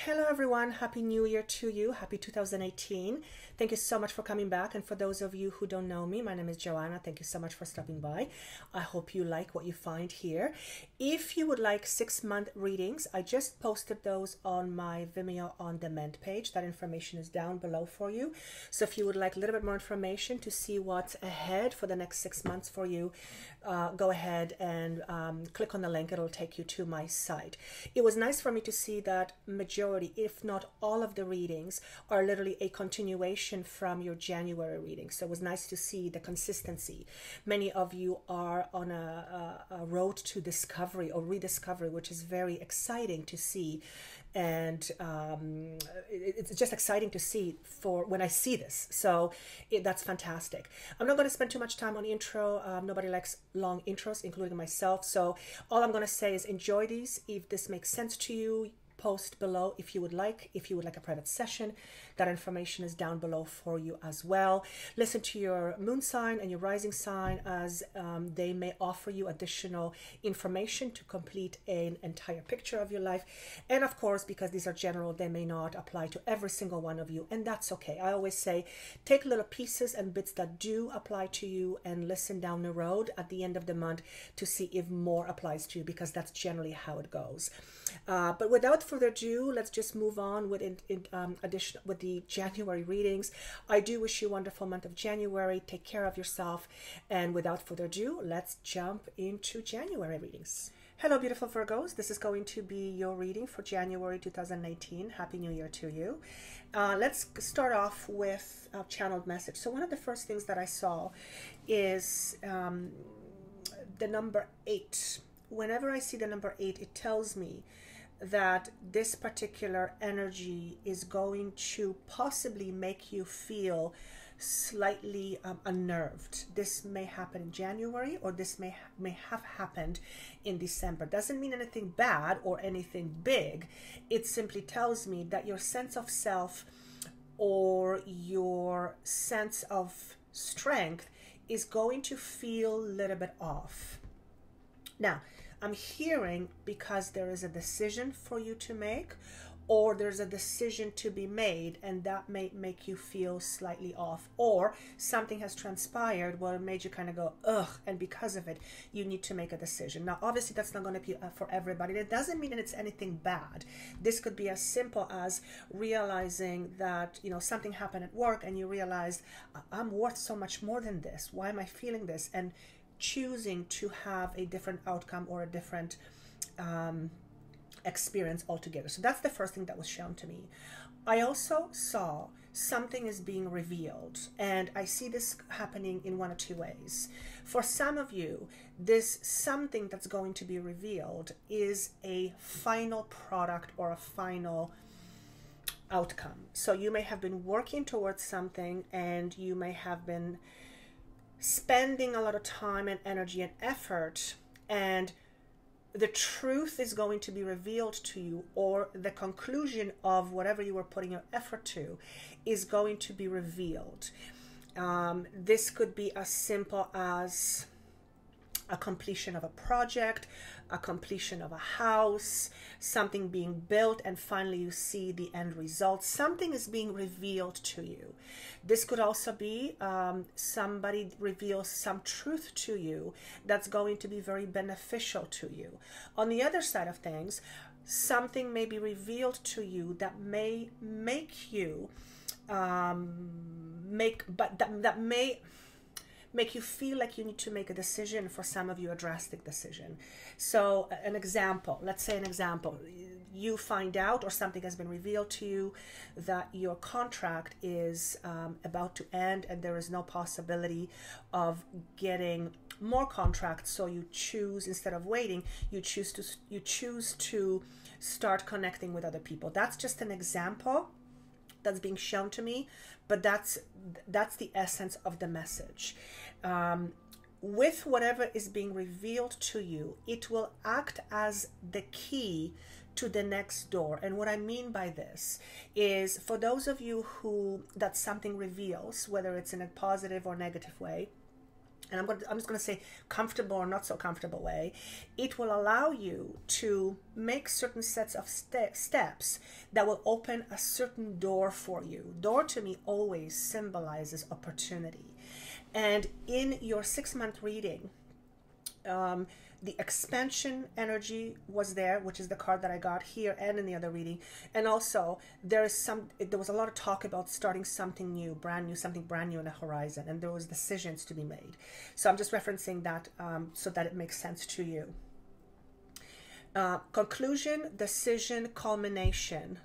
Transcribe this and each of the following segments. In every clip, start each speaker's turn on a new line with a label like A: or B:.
A: Hello everyone, Happy New Year to you, Happy 2018. Thank you so much for coming back, and for those of you who don't know me, my name is Joanna. Thank you so much for stopping by. I hope you like what you find here. If you would like 6-month readings, I just posted those on my Vimeo On Demand page. That information is down below for you. So if you would like a little bit more information to see what's ahead for the next 6 months for you, go ahead and click on the link. It'll take you to my site. It was nice for me to see that majority, if not all of the readings, are literally a continuation from your January reading. So it was nice to see the consistency. Many of you are on a road to discovery or rediscovery, which is very exciting to see. And it's just exciting to see for when I see this. So that's fantastic. I'm not going to spend too much time on the intro. Nobody likes long intros, including myself. So all I'm going to say is enjoy these. If this makes sense to you, post below if you would like a private session. That information is down below for you as well. Listen to your moon sign and your rising sign, as they may offer you additional information to complete an entire picture of your life. And of course, because these are general, they may not apply to every single one of you, and that's okay. I always say take little pieces and bits that do apply to you and listen down the road at the end of the month to see if more applies to you, because that's generally how it goes. But without further ado, let's just move on with with the January readings. I do wish you a wonderful month of January. Take care of yourself, and without further ado, let's jump into January readings. Hello beautiful Virgos, this is going to be your reading for January 2018. Happy New Year to you. Let's start off with a channeled message. So one of the first things that I saw is the number 8. Whenever I see the number 8, it tells me that this particular energy is going to possibly make you feel slightly unnerved. This may happen in January, or this may have happened in December. Doesn't mean anything bad or anything big. It simply tells me that your sense of self or your sense of strength is going to feel a little bit off. Now, I'm hearing because there is a decision for you to make, or there's a decision to be made, and that may make you feel slightly off, or something has transpired where it made you kind of go, ugh, and because of it, you need to make a decision. Now, obviously, that's not going to be for everybody. It doesn't mean that it's anything bad. This could be as simple as realizing that, you know, something happened at work and you realized, I'm worth so much more than this. Why am I feeling this? And choosing to have a different outcome or a different experience altogether. So that's the first thing that was shown to me. I also saw something is being revealed, and I see this happening in one or two ways. For some of you, this something that's going to be revealed is a final product or a final outcome. So you may have been working towards something, and you may have been spending a lot of time and energy and effort, and the truth is going to be revealed to you, or the conclusion of whatever you were putting your effort to is going to be revealed. This could be as simple as a completion of a project, a completion of a house, something being built, and finally you see the end result. Something is being revealed to you. This could also be somebody reveals some truth to you that's going to be very beneficial to you. On the other side of things, something may be revealed to you that may make you make you feel like you need to make a decision. For some of you, a drastic decision. So an example, let's say an example, you find out, or something has been revealed to you, that your contract is about to end and there is no possibility of getting more contracts. So you choose, instead of waiting, you choose to start connecting with other people. That's just an example that's being shown to me, but that's the essence of the message. With whatever is being revealed to you, it will act as the key to the next door. And what I mean by this is, for those of you who that something reveals, whether it's in a positive or negative way, and I'm just going to say comfortable or not so comfortable way, it will allow you to make certain sets of steps that will open a certain door for you. Door to me always symbolizes opportunity. And in your 6-month reading, the expansion energy was there, which is the card that I got here and in the other reading. And also there was a lot of talk about starting something new, something brand new in the horizon, and there was decisions to be made. So I'm just referencing that so that it makes sense to you. Conclusion, decision, culmination.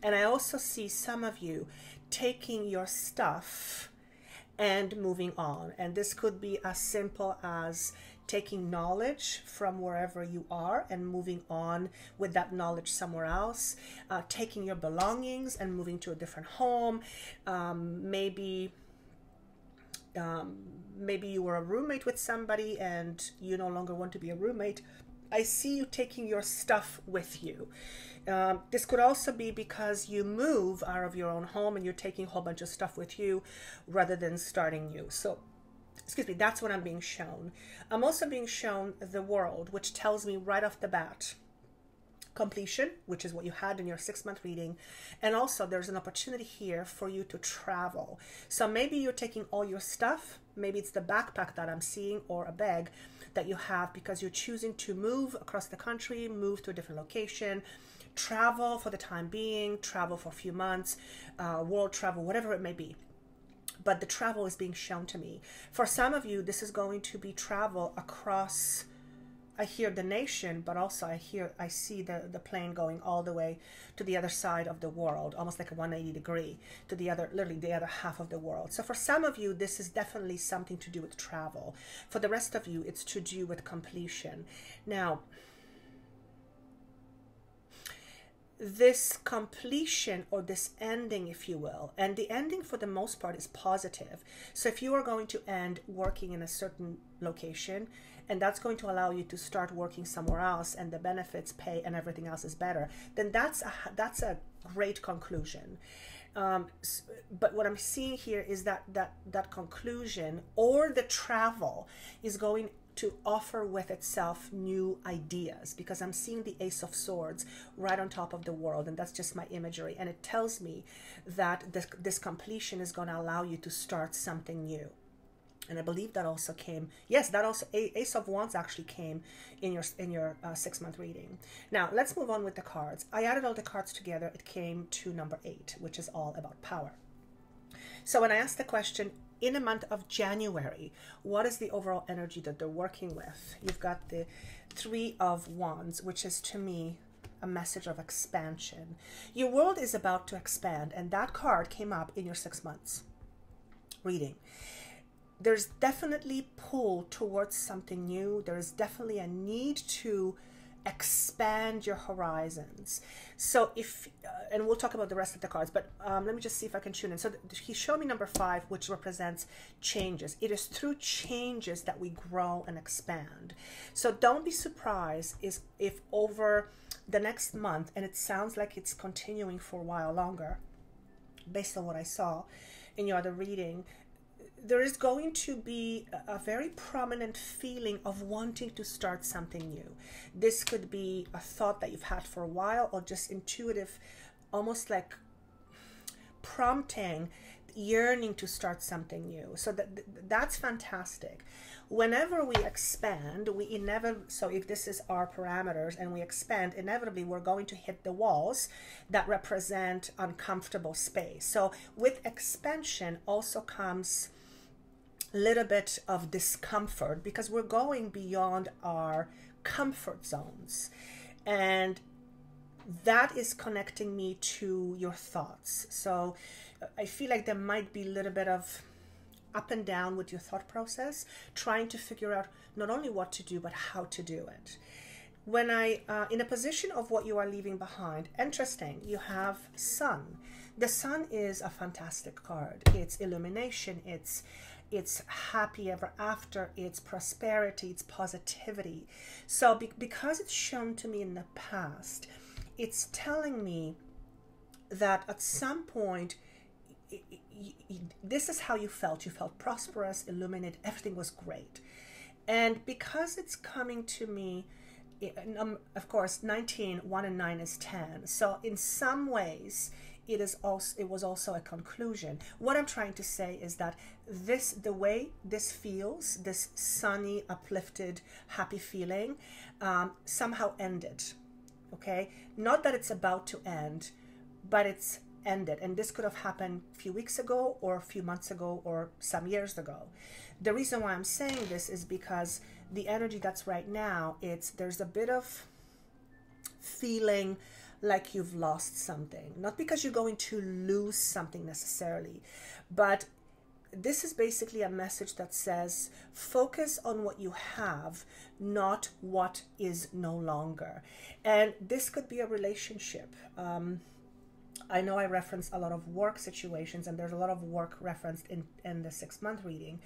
A: And I also see some of you taking your stuff and moving on. And this could be as simple as taking knowledge from wherever you are and moving on with that knowledge somewhere else, taking your belongings and moving to a different home. Maybe you were a roommate with somebody and you no longer want to be a roommate. I see you taking your stuff with you. This could also be because you move out of your own home and you're taking a whole bunch of stuff with you rather than starting new. So, excuse me, that's what I'm being shown. I'm also being shown the world, which tells me right off the bat, completion, which is what you had in your 6-month reading. And also there's an opportunity here for you to travel. So maybe you're taking all your stuff. Maybe it's the backpack that I'm seeing or a bag that you have because you're choosing to move across the country, move to a different location, travel for the time being, travel for a few months, world travel, whatever it may be. But the travel is being shown to me. For some of you, this is going to be travel across, I hear the nation, but also I see the plane going all the way to the other side of the world, almost like a 180 degree to the other, literally the other half of the world. So for some of you, this is definitely something to do with travel. For the rest of you, it's to do with completion. Now, this completion or this ending, if you will, and the ending for the most part is positive. So if you are going to end working in a certain location and that's going to allow you to start working somewhere else and the benefits, pay, and everything else is better, then that's a great conclusion. But what I'm seeing here is that conclusion or the travel is going to offer with itself new ideas, because I'm seeing the Ace of Swords right on top of the world, and that's just my imagery, and it tells me that this completion is going to allow you to start something new. And I believe that also came, yes, that also, Ace of Wands actually came in your 6-month reading. Now, let's move on with the cards. I added all the cards together. It came to number 8, which is all about power. So when I asked the question, in a month of January, what is the overall energy that they're working with? You've got the 3 of Wands, which is to me a message of expansion. Your world is about to expand, and that card came up in your 6 months reading. There's definitely pull towards something new. There is definitely a need to expand your horizons. So if, and we'll talk about the rest of the cards, but let me just see if I can tune in. So he showed me number 5, which represents changes. It is through changes that we grow and expand. So don't be surprised if over the next month, and it sounds like it's continuing for a while longer, based on what I saw in your other reading, there is going to be a very prominent feeling of wanting to start something new. This could be a thought that you've had for a while, or just intuitive, almost like prompting, yearning to start something new. So that's fantastic. Whenever we expand, so if this is our parameters and we expand, inevitably we're going to hit the walls that represent uncomfortable space. So with expansion also comes little bit of discomfort, because we're going beyond our comfort zones, and that is connecting me to your thoughts. So I feel like there might be a little bit of up and down with your thought process, trying to figure out not only what to do but how to do it. When in a position of what you are leaving behind, interesting, you have Sun. The Sun is a fantastic card. It's illumination, it's happy ever after, it's prosperity, it's positivity. So because it's shown to me in the past, it's telling me that at some point this is how you felt. You felt prosperous, illuminated, everything was great. And because it's coming to me, of course, 19, 1 and 9 is 10. So in some ways, it was also a conclusion. What I'm trying to say is that the way this feels, this sunny, uplifted, happy feeling, somehow ended. Okay? Not that it's about to end, but it's ended. And this could have happened a few weeks ago, or a few months ago, or some years ago. The reason why I'm saying this is because the energy that's right now, there's a bit of feeling like you've lost something. Not because you're going to lose something necessarily, but this is basically a message that says focus on what you have, not what is no longer. And this could be a relationship. I know I referenced a lot of work situations, and there's a lot of work referenced in the 6-month reading,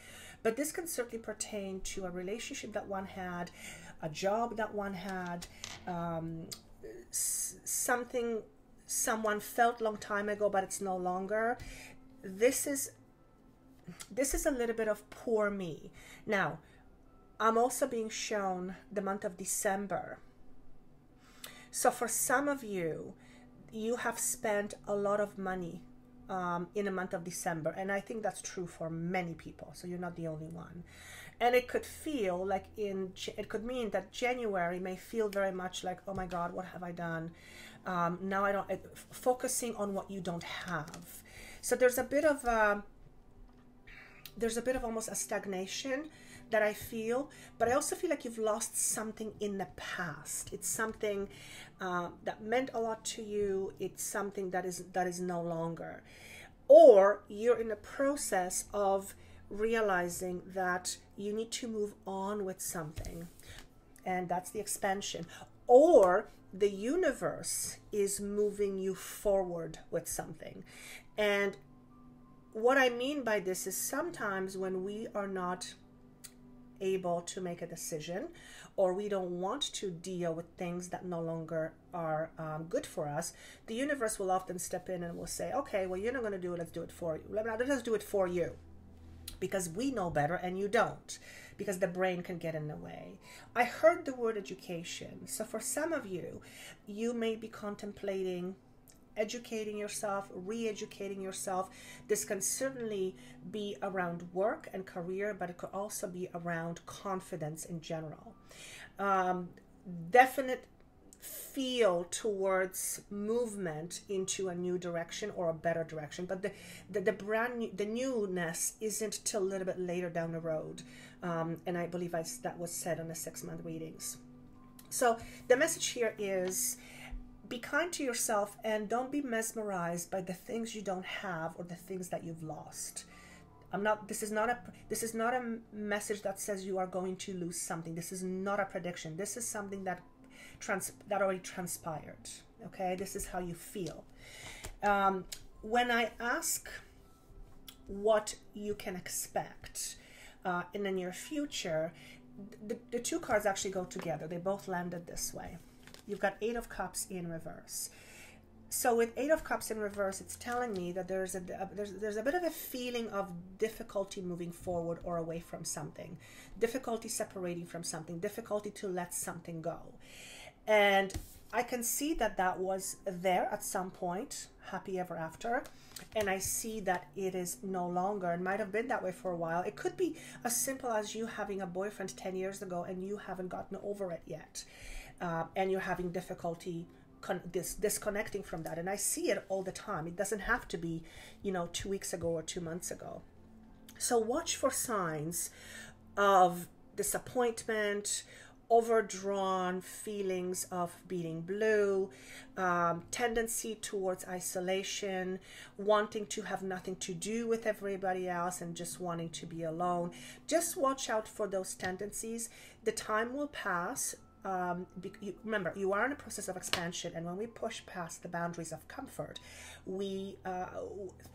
A: but this can certainly pertain to a relationship that one had, a job that one had, something someone felt long time ago, but it's no longer. This is a little bit of poor me. Now, I'm also being shown the month of December. So for some of you, you have spent a lot of money in the month of December, and I think that's true for many people, so you're not the only one. And it could feel like it could mean that January may feel very much like, oh my God, what have I done? Now focusing on what you don't have. So there's a bit of almost a stagnation that I feel, but I also feel like you've lost something in the past. It's something that meant a lot to you. It's something that is no longer. Or you're in the process of realizing that you need to move on with something, and that's the expansion. Or the universe is moving you forward with something. And what I mean by this is sometimes when we are not able to make a decision, or we don't want to deal with things that no longer are good for us, the universe will often step in and will say, okay, well, you're not going to do it, let's do it for you. Let's do it for you, because we know better and you don't, because the brain can get in the way. I heard the word education. So for some of you, you may be contemplating educating yourself, re-educating yourself. This can certainly be around work and career, but it could also be around confidence in general. Definite feel towards movement into a new direction or a better direction, but the newness isn't till a little bit later down the road, and I believe that was said on the 6-month readings. So the message here is, be kind to yourself and don't be mesmerized by the things you don't have or the things that you've lost. This is not a message that says you are going to lose something. This is not a prediction. This is something that already transpired. Okay, this is how you feel. When I ask what you can expect in the near future, the two cards actually go together. They both landed this way. You've got 8 of Cups in reverse. So with 8 of Cups in reverse, it's telling me that there's a bit of a feeling of difficulty moving forward or away from something, difficulty separating from something, difficulty to let something go. And I can see that was there at some point, happy ever after, and I see that it is no longer, and might have been that way for a while. It could be as simple as you having a boyfriend 10 years ago and you haven't gotten over it yet. And you're having difficulty disconnecting from that. And I see it all the time. It doesn't have to be, 2 weeks ago or 2 months ago. So watch for signs of disappointment, overdrawn feelings of being blue, tendency towards isolation, wanting to have nothing to do with everybody else and just wanting to be alone. Just watch out for those tendencies. The time will pass. remember, you are in a process of expansion, and when we push past the boundaries of comfort, we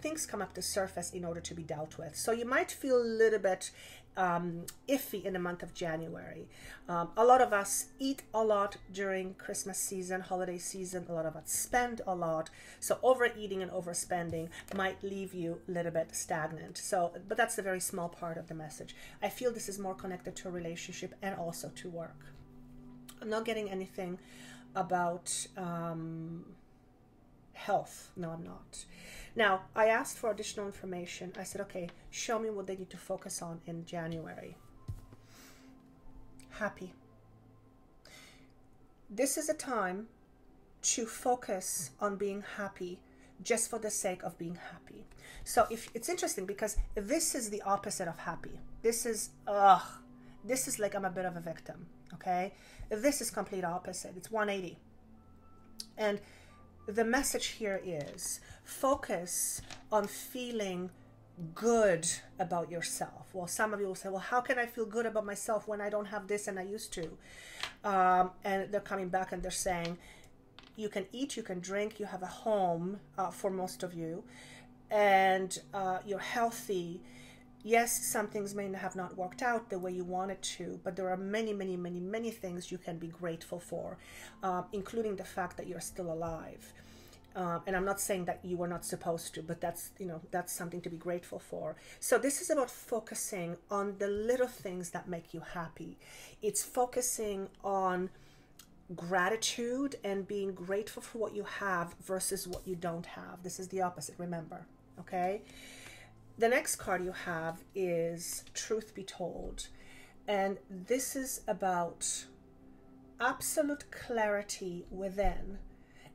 A: things come up to surface in order to be dealt with. So you might feel a little bit iffy in the month of January. A lot of us eat a lot during Christmas season, holiday season. A lot of us spend a lot. So overeating and overspending might leave you a little bit stagnant. So, but that's a very small part of the message. I feel this is more connected to a relationship and also to work. I'm not getting anything about health. No, I'm not. Now, I asked for additional information. I said, okay, show me what they need to focus on in January. Happy. This is a time to focus on being happy just for the sake of being happy. So if it's interesting, because this is the opposite of happy. This is like I'm a bit of a victim, okay? This is complete opposite. It's 180. And the message here is focus on feeling good about yourself. Well, some of you will say, well, how can I feel good about myself when I don't have this and I used to? And they're coming back and they're saying, you can eat, you can drink, you have a home for most of you, and you're healthy. Yes, some things may have not worked out the way you wanted to, but there are many, many, many, many things you can be grateful for, including the fact that you're still alive. And I'm not saying that you were not supposed to, but that's, that's something to be grateful for. So this is about focusing on the little things that make you happy. It's focusing on gratitude and being grateful for what you have versus what you don't have. This is the opposite, remember, okay? The next card you have is Truth Be Told. And this is about absolute clarity within,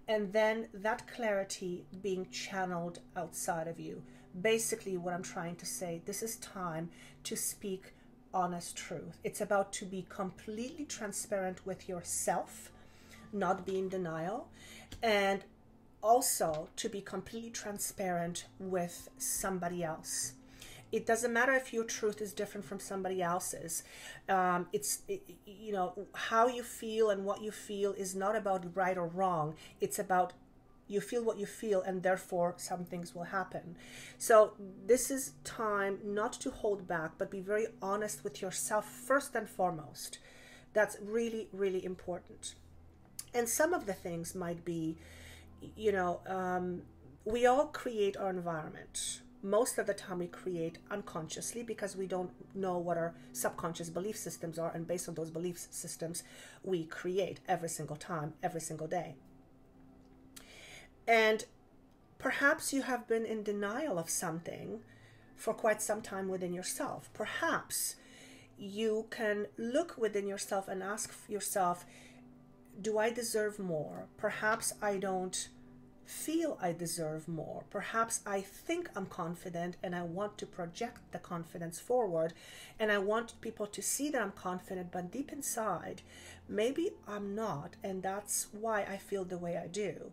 A: and then that clarity being channeled outside of you. Basically, what I'm trying to say, this is time to speak honest truth. It's about to be completely transparent with yourself, not be in denial, and also to be completely transparent with somebody else. It doesn't matter if your truth is different from somebody else's. How you feel and what you feel is not about right or wrong. It's about you feel what you feel, and therefore some things will happen. So this is time not to hold back, but be very honest with yourself first and foremost. That's really, really important. And some of the things might be, we all create our environment. Most of the time we create unconsciously because we don't know what our subconscious belief systems are, and based on those belief systems we create every single time, every single day. And perhaps you have been in denial of something for quite some time within yourself. Perhaps you can look within yourself and ask yourself, do I deserve more? Perhaps I don't feel I deserve more. Perhaps I think I'm confident and I want to project the confidence forward, and I want people to see that I'm confident, but deep inside, maybe I'm not, and that's why I feel the way I do.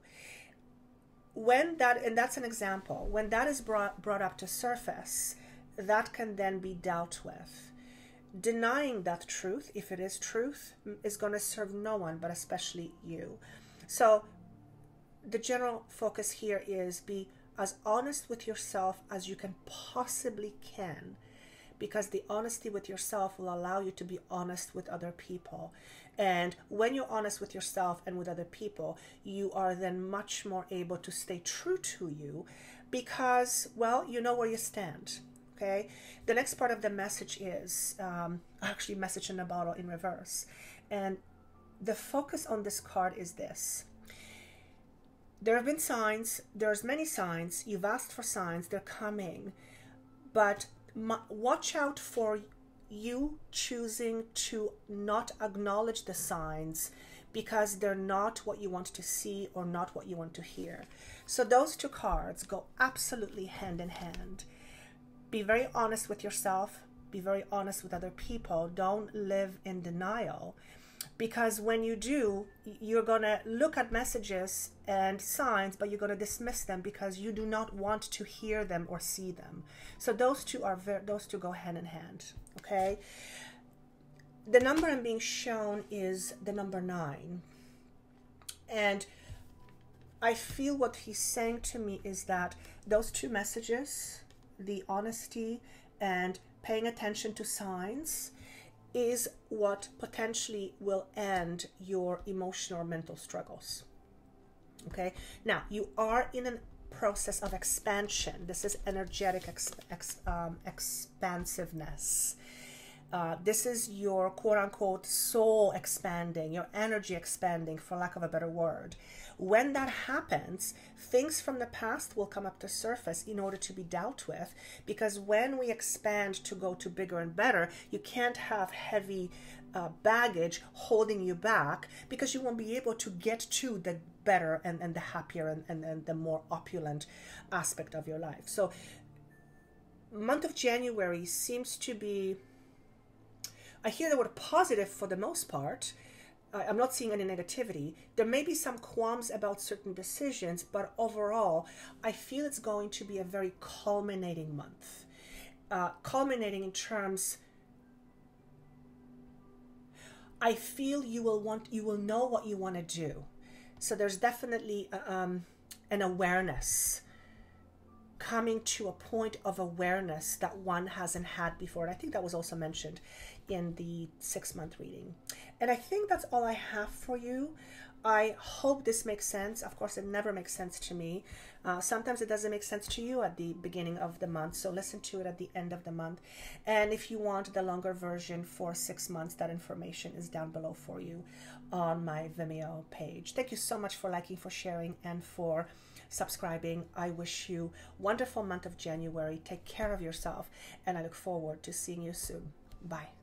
A: And that's an example. When that is brought up to surface, that can then be dealt with. Denying that truth, if it is truth, is going to serve no one, but especially you. So the general focus here is be as honest with yourself as you can possibly can, because the honesty with yourself will allow you to be honest with other people. And when you're honest with yourself and with other people, you are then much more able to stay true to you because, well, you know where you stand. Okay. The next part of the message is actually message in a bottle in reverse. And the focus on this card is this. There have been signs. There's many signs. You've asked for signs. They're coming. But watch out for you choosing to not acknowledge the signs because they're not what you want to see or not what you want to hear. So those two cards go absolutely hand in hand. Be very honest with yourself. Be very honest with other people. Don't live in denial, because when you do, you're going to look at messages and signs, but you're going to dismiss them because you do not want to hear them or see them. So those two go hand in hand. Okay. the number I'm being shown is the number 9. And I feel what he's saying to me is that those two messages, the honesty and paying attention to signs, is what potentially will end your emotional or mental struggles. Okay, now you are in a process of expansion. This is energetic expansiveness. This is your quote-unquote soul expanding, your energy expanding, for lack of a better word. When that happens, things from the past will come up to surface in order to be dealt with, because when we expand to go to bigger and better, you can't have heavy baggage holding you back, because you won't be able to get to the better and the happier and the more opulent aspect of your life. So month of January seems to be, I hear the word positive for the most part. I'm not seeing any negativity. There may be some qualms about certain decisions, but overall, I feel it's going to be a very culminating month. Culminating in terms, I feel you will know what you want to do. So there's definitely an awareness, coming to a point of awareness that one hasn't had before. And I think that was also mentioned in the 6-month reading. And I think that's all I have for you. I hope this makes sense. Of course, it never makes sense to me. Sometimes it doesn't make sense to you at the beginning of the month, so listen to it at the end of the month. And if you want the longer version for 6 months, that information is down below for you on my Vimeo page. Thank you so much for liking, for sharing, and for subscribing. I wish you a wonderful month of January. Take care of yourself, and I look forward to seeing you soon. Bye.